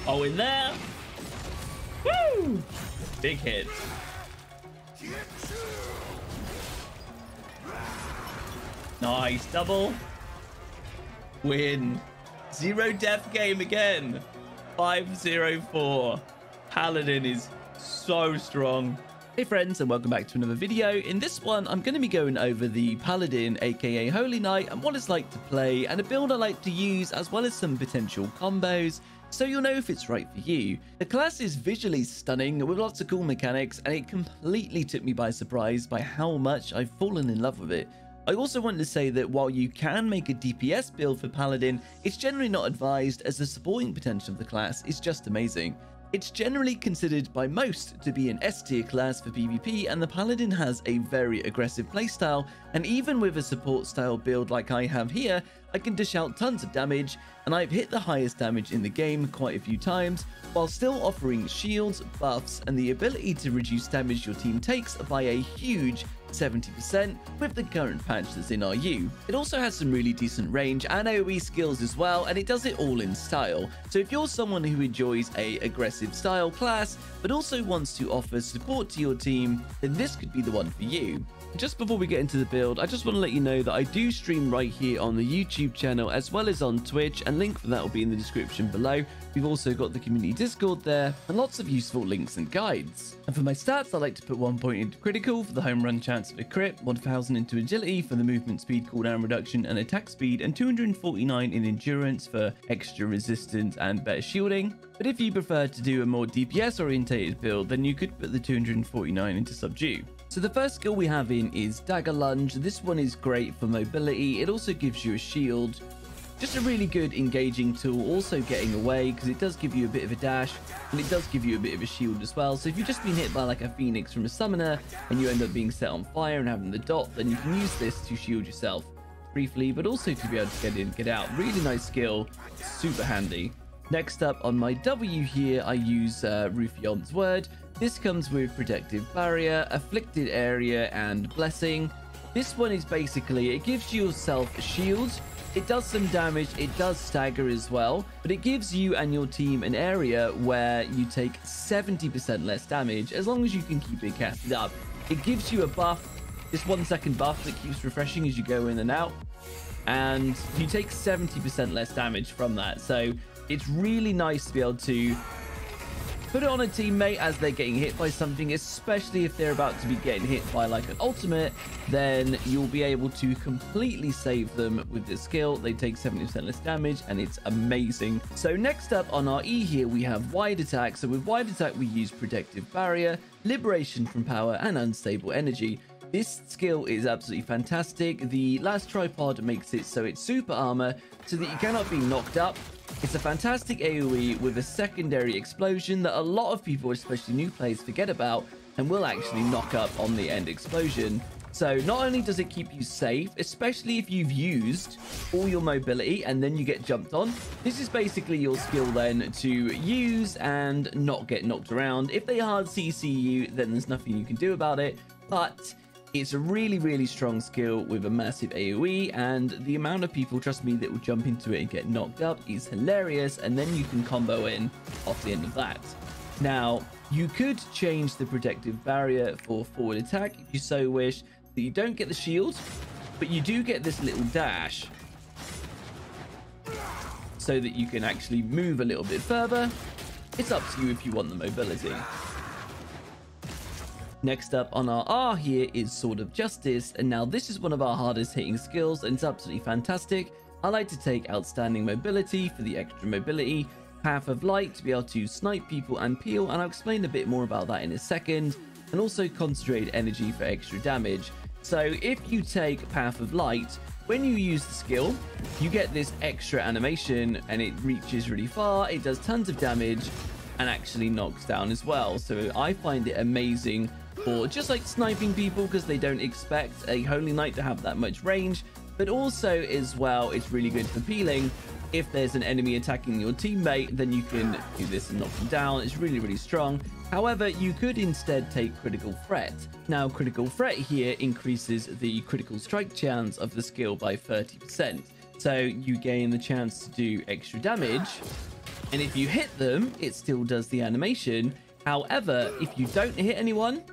Oh, in there. Woo! Big hit. Nice. Double. Win. 0 death game again. 5-0-4. Paladin is so strong. Hey friends, and welcome back to another video. In this one, I'm going to be going over the Paladin, aka Holyknight, and what it's like to play, and a build I like to use, as well as some potential combos, so you'll know if it's right for you. The class is visually stunning, with lots of cool mechanics, and it completely took me by surprise by how much I've fallen in love with it. I also want to say that while you can make a DPS build for Paladin, it's generally not advised, as the supporting potential of the class is just amazing. It's generally considered by most to be an S tier class for PvP, and the Paladin has a very aggressive playstyle, and even with a support style build like I have here, I can dish out tons of damage, and I've hit the highest damage in the game quite a few times, while still offering shields, buffs, and the ability to reduce damage your team takes by a huge 70% with the current patch that's in RU. It also has some really decent range and AoE skills as well, and it does it all in style. So if you're someone who enjoys a aggressive style class, but also wants to offer support to your team, then this could be the one for you. Just before we get into the build, I just want to let you know that I do stream right here on the YouTube channel as well as on Twitch, and link for that will be in the description below. We've also got the community Discord there, and lots of useful links and guides. And for my stats, I like to put 1 point into critical for the home run chance of a crit, 1000 into agility for the movement speed, cooldown reduction and attack speed, and 249 in endurance for extra resistance and better shielding. But if you prefer to do a more DPS orientated build, then you could put the 249 into subdue. So the first skill we have in is Dagger Lunge. This one is great for mobility. It also gives you a shield. Just a really good engaging tool, also getting away, because it does give you a bit of a dash, and it does give you a bit of a shield as well. So if you've just been hit by like a phoenix from a summoner, and you end up being set on fire and having the dot, then you can use this to shield yourself briefly, but also to be able to get in, get out. Really nice skill, super handy. Next up on my W here, I use Rufion's Word. This comes with Protective Barrier, Afflicted Area, and Blessing. This one is basically, it gives yourself a shield. It does some damage, it does stagger as well, but it gives you and your team an area where you take 70% less damage as long as you can keep it casted up. It gives you a buff, this 1 second buff that keeps refreshing as you go in and out, and you take 70% less damage from that. So it's really nice to be able to put it on a teammate as they're getting hit by something, especially if they're about to be getting hit by like an ultimate. Then you'll be able to completely save them with this skill. They take 70% less damage, and it's amazing. So next up on our E here, we have Wide Attack. So with Wide Attack, we use Protective Barrier, Liberation from Power, and Unstable Energy. This skill is absolutely fantastic. The last tripod makes it so it's super armor, so that you cannot be knocked up. It's a fantastic AoE with a secondary explosion that a lot of people, especially new players, forget about and will actually knock up on the end explosion. So not only does it keep you safe, especially if you've used all your mobility and then you get jumped on, this is basically your skill then to use and not get knocked around. If they hard CC you, then there's nothing you can do about it, but it's a really, really strong skill with a massive AoE, and the amount of people, trust me, that will jump into it and get knocked up is hilarious, and then you can combo in off the end of that. Now, you could change the Protective Barrier for forward attack if you so wish, that you don't get the shield, but you do get this little dash, so that you can actually move a little bit further. It's up to you if you want the mobility. Next up on our R here is Sword of Justice, and now this is one of our hardest hitting skills, and it's absolutely fantastic. I like to take Outstanding Mobility for the extra mobility, Path of Light to be able to snipe people and peel, and I'll explain a bit more about that in a second, and also Concentrated Energy for extra damage. So if you take Path of Light, when you use the skill, you get this extra animation, and it reaches really far, it does tons of damage, and actually knocks down as well. So I find it amazing for just like sniping people, because they don't expect a Holyknight to have that much range, but also as well it's really good for peeling. If there's an enemy attacking your teammate, then you can do this and knock them down. It's really, really strong. However, you could instead take Critical Threat. Now, Critical Threat here increases the critical strike chance of the skill by 30%. So you gain the chance to do extra damage, And if you hit them, it still does the animation. However, if you don't hit anyone,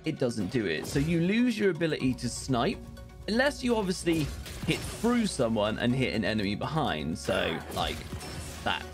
it doesn't do it. So you lose your ability to snipe, unless you obviously hit through someone and hit an enemy behind. So like that.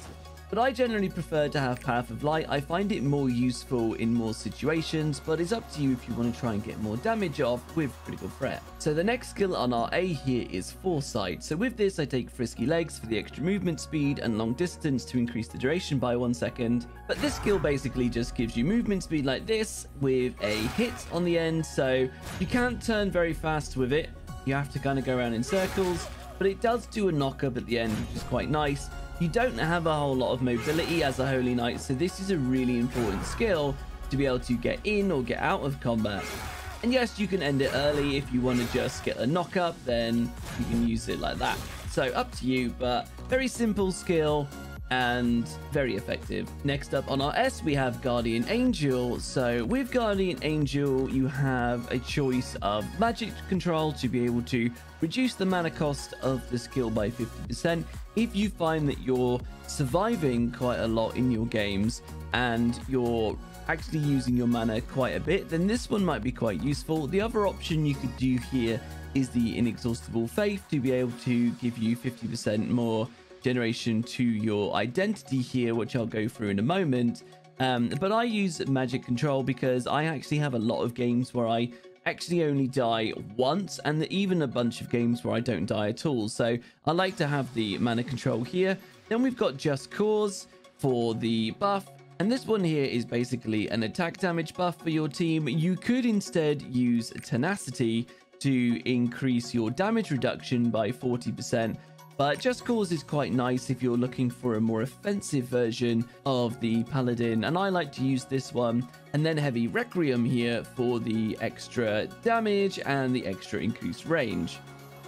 But I generally prefer to have Path of Light. I find it more useful in more situations, but it's up to you if you want to try and get more damage off with critical threat. So the next skill on our A here is Foresight. So with this, I take Frisky Legs for the extra movement speed and long distance to increase the duration by 1 second. But this skill basically just gives you movement speed like this with a hit on the end. So you can't turn very fast with it. You have to kind of go around in circles, but it does do a knock up at the end, which is quite nice. You don't have a whole lot of mobility as a Holyknight, so this is a really important skill to be able to get in or get out of combat. And yes, you can end it early if you want to just get a knock up, then you can use it like that. So up to you, but very simple skill and very effective. Next up on our S, we have Guardian Angel. So with Guardian Angel, you have a choice of magic control to be able to reduce the mana cost of the skill by 50%. If you find that you're surviving quite a lot in your games and you're actually using your mana quite a bit, then this one might be quite useful. The other option you could do here is the Inexhaustible Faith to be able to give you 50% more generation to your identity here, which I'll go through in a moment. But I use magic control because I actually have a lot of games where I actually only die once, and even a bunch of games where I don't die at all. So I like to have the mana control here. Then we've got Just Cause for the buff, and this one here is basically an attack damage buff for your team. You could instead use Tenacity to increase your damage reduction by 40%. But Just Cause is quite nice if you're looking for a more offensive version of the Paladin, and I like to use this one. And then Heavy Requiem here for the extra damage and the extra increased range.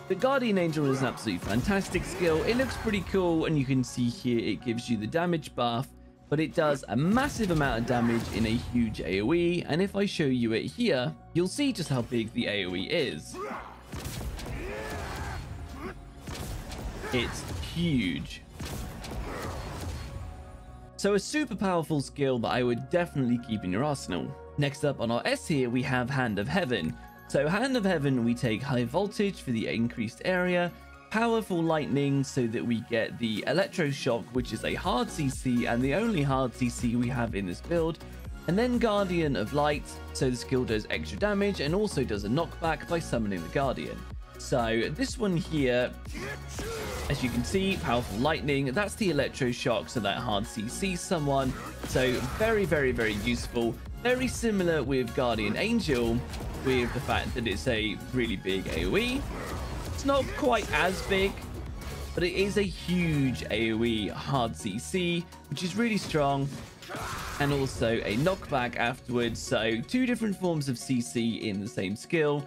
The Guardian Angel is an absolutely fantastic skill. It looks pretty cool, and you can see here it gives you the damage buff, but it does a massive amount of damage in a huge AoE. And if I show you it here, you'll see just how big the AoE is. It's huge. So a super powerful skill that I would definitely keep in your arsenal. Next up on our S here, we have Hand of Heaven. So Hand of Heaven, we take High Voltage for the increased area, Powerful Lightning so that we get the Electroshock, which is a hard CC and the only hard CC we have in this build. And then Guardian of Light, so the skill does extra damage and also does a knockback by summoning the Guardian. So this one here, as you can see, Powerful Lightning, that's the Electroshock, so that hard CC someone. So very, very, very useful. Very similar with Guardian Angel, with the fact that it's a really big AoE. It's not quite as big, but it is a huge AoE hard CC, which is really strong. And also a knockback afterwards, so two different forms of CC in the same skill.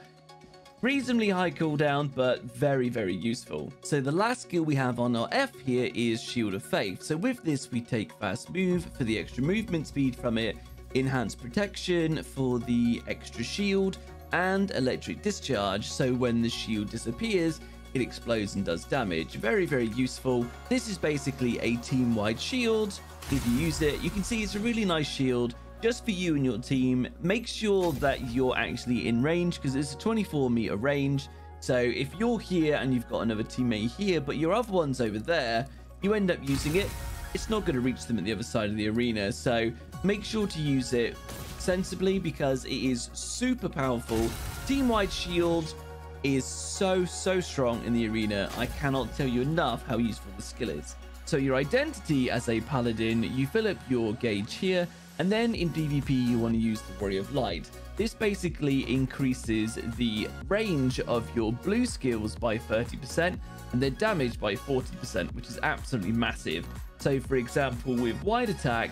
Reasonably high cooldown, but very, very useful. So the last skill we have on our F here is Shield of Faith. So with this, we take Fast Move for the extra movement speed from it, Enhanced Protection for the extra shield, and Electric Discharge. So when the shield disappears, it explodes and does damage. Very, very useful. This is basically a team-wide shield. If you use it, you can see it's a really nice shield. Just for you and your team. Make sure that you're actually in range because it's a 24-meter range. So if you're here and you've got another teammate here, but your other one's over there, you end up using it, it's not going to reach them at the other side of the arena. So make sure to use it sensibly because it is super powerful. Team-wide shield is so strong in the arena. I cannot tell you enough how useful the skill is. So your identity as a Paladin, you fill up your gauge here. And then in PvP, you want to use the Warrior of Light. This basically increases the range of your blue skills by 30% and their damage by 40%, which is absolutely massive. So for example, with Wide Attack,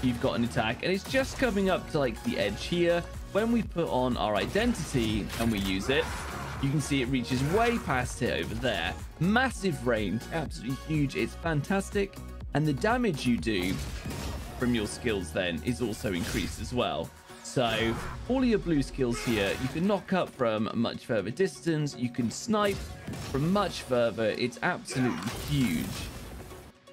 you've got an attack and it's just coming up to like the edge here. When we put on our identity and we use it, you can see it reaches way past it over there. Massive range, absolutely huge. It's fantastic. And the damage you do from your skills then is also increased as well. So all of your blue skills here, you can knock up from much further distance, you can snipe from much further. It's absolutely huge.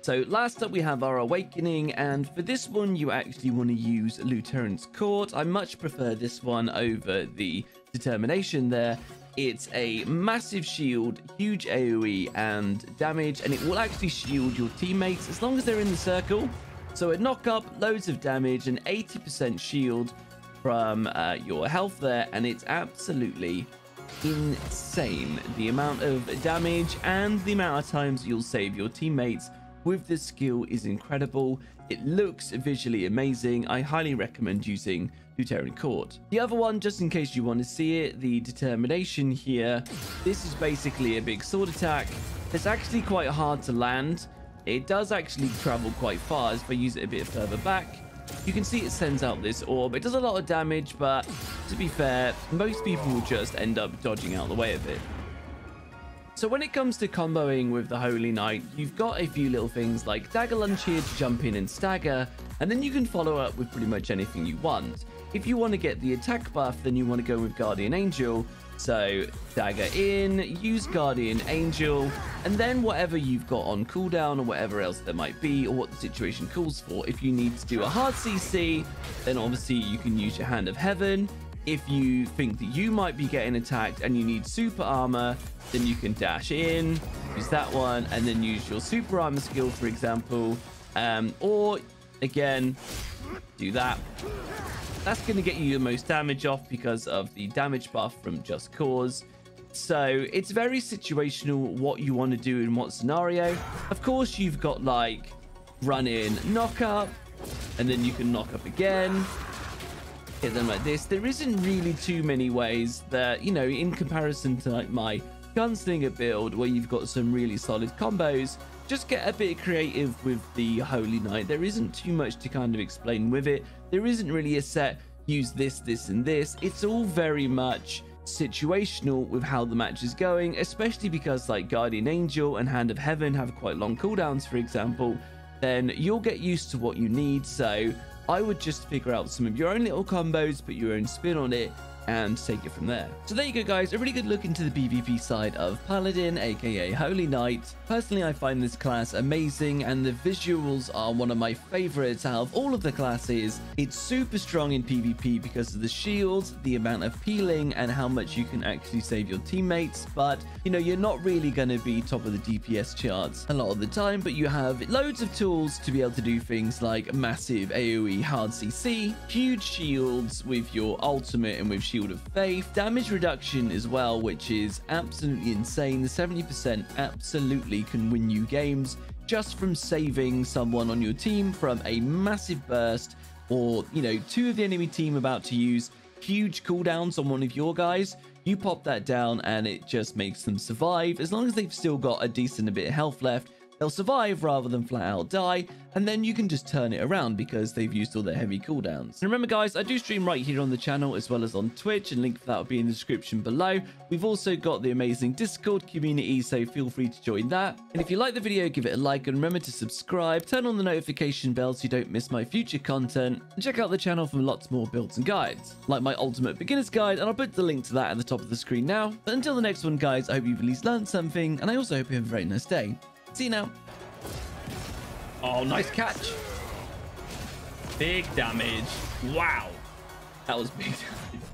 So last up we have our Awakening, and for this one you actually want to use Lieutenant's Court. I much prefer this one over the Determination there. It's a massive shield, huge AoE and damage, and it will actually shield your teammates as long as they're in the circle. So a knock up, loads of damage, and 80% shield from your health there, and it's absolutely insane the amount of damage and the amount of times you'll save your teammates with this skill is incredible. It looks visually amazing. I highly recommend using Lieutenant Court. The other one, just in case you want to see it, the Determination here. This is basically a big sword attack. It's actually quite hard to land. It does actually travel quite far if I use it a bit further back. You can see it sends out this orb. It does a lot of damage, but to be fair, most people will just end up dodging out the way of it. So when it comes to comboing with the Holyknight, you've got a few little things like Dagger Lunge here to jump in and stagger, and then you can follow up with pretty much anything you want. If you want to get the attack buff, then you want to go with Guardian Angel. So Dagger in, use Guardian Angel, and then whatever you've got on cooldown or whatever else there might be, or what the situation calls for. If you need to do a hard CC, then obviously you can use your Hand of Heaven. If you think that you might be getting attacked and you need super armor, then you can dash in, use that one, and then use your super armor skill, for example. Or again, do that. That's going to get you the most damage off because of the damage buff from Just Cause. So it's very situational what you want to do in what scenario. Of course, you've got like run in, knock up, and then you can knock up again. Hit them like this. There isn't really too many ways that, you know, in comparison to like my gunslinger build where you've got some really solid combos. Just get a bit creative with the Holyknight. There isn't too much to kind of explain with it. There isn't really a set, use this, this, and this. It's all very much situational with how the match is going, especially because like Guardian Angel and Hand of Heaven have quite long cooldowns, for example. Then you'll get used to what you need. So I would just figure out some of your own little combos, put your own spin on it, and take it from there. So there you go, guys, a really good look into the PvP side of Paladin, aka Holyknight. Personally, I find this class amazing, and the visuals are one of my favorites out of all of the classes. It's super strong in PvP because of the shields, the amount of peeling, and how much you can actually save your teammates. But you know, you're not really going to be top of the DPS charts a lot of the time, but you have loads of tools to be able to do things like massive AoE hard CC, huge shields with your ultimate and with Shield of Faith, damage reduction as well, which is absolutely insane. The 70% absolutely can win you games just from saving someone on your team from a massive burst, or you know, two of the enemy team about to use huge cooldowns on one of your guys. You pop that down and it just makes them survive. As long as they've still got a decent bit of health left, they'll survive rather than flat out die, and then you can just turn it around because they've used all their heavy cooldowns. And remember, guys, I do stream right here on the channel as well as on Twitch, and link for that will be in the description below. We've also got the amazing Discord community, so feel free to join that. And if you like the video, give it a like, and remember to subscribe, turn on the notification bell so you don't miss my future content, and check out the channel for lots more builds and guides, like my ultimate beginner's guide, and I'll put the link to that at the top of the screen now. But until the next one, guys, I hope you've at least learned something, and I also hope you have a very nice day. See you now. Oh, nice catch. Big damage. Wow. That was big damage.